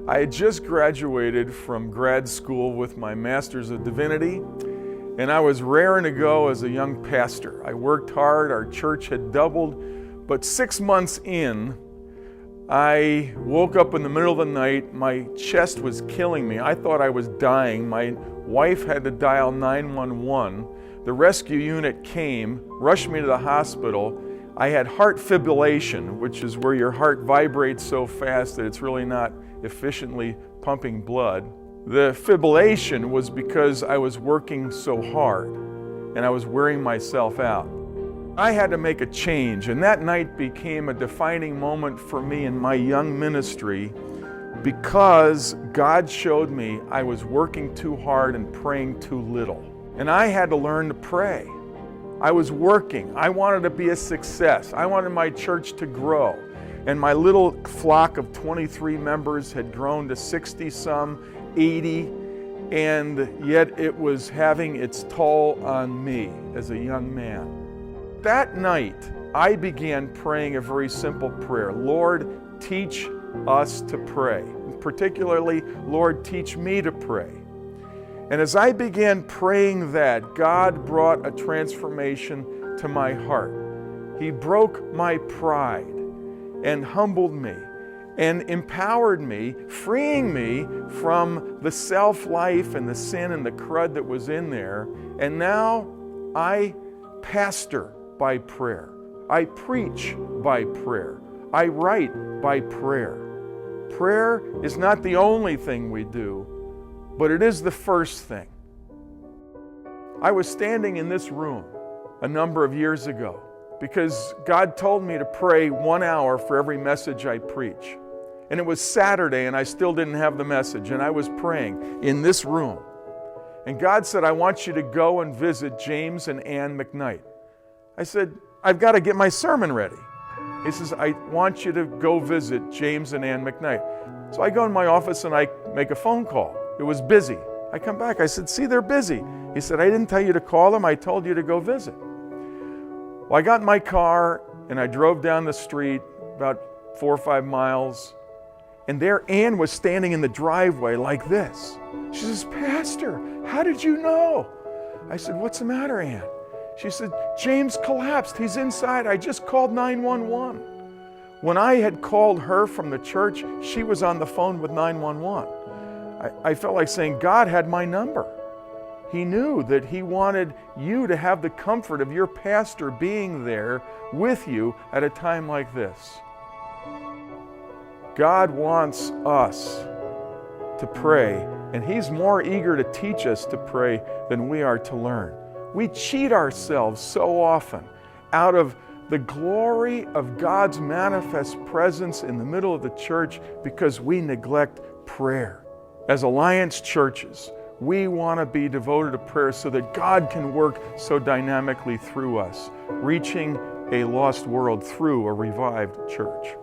I had just graduated from grad school with my Master's of Divinity, and I was raring to go as a young pastor. I worked hard, our church had doubled, but 6 months in, I woke up in the middle of the night. My chest was killing me. I thought I was dying. My wife had to dial 911. The rescue unit came, rushed me to the hospital. I had heart fibrillation, which is where your heart vibrates so fast that it's really not efficiently pumping blood. The fibrillation was because I was working so hard and I was wearing myself out. I had to make a change, and that night became a defining moment for me in my young ministry because God showed me I was working too hard and praying too little. And I had to learn to pray. I was working. I wanted to be a success. I wanted my church to grow. And my little flock of 23 members had grown to 60-some, 80, and yet it was having its toll on me as a young man. That night, I began praying a very simple prayer. Lord, teach us to pray. And particularly, Lord, teach me to pray. And as I began praying that, God brought a transformation to my heart. He broke my pride and humbled me and empowered me, freeing me from the self-life and the sin and the crud that was in there. And now I pastor by prayer. I preach by prayer. I write by prayer. Prayer is not the only thing we do, but it is the first thing. I was standing in this room a number of years ago because God told me to pray 1 hour for every message I preach. And it was Saturday and I still didn't have the message, and I was praying in this room. And God said, I want you to go and visit James and Ann McKnight. I said, I've got to get my sermon ready. He says, I want you to go visit James and Ann McKnight. So I go in my office and I make a phone call. It was busy. I come back, I said, see, they're busy. He said, I didn't tell you to call them, I told you to go visit. Well, I got in my car and I drove down the street about 4 or 5 miles, and there Ann was standing in the driveway like this. She says, Pastor, how did you know? I said, what's the matter, Ann? She said, James collapsed. He's inside. I just called 911. When I had called her from the church, she was on the phone with 911. I felt like saying, God had my number. He knew that He wanted you to have the comfort of your pastor being there with you at a time like this. God wants us to pray, and He's more eager to teach us to pray than we are to learn. We cheat ourselves so often out of the glory of God's manifest presence in the middle of the church because we neglect prayer. As Alliance churches, we want to be devoted to prayer so that God can work so dynamically through us, reaching a lost world through a revived church.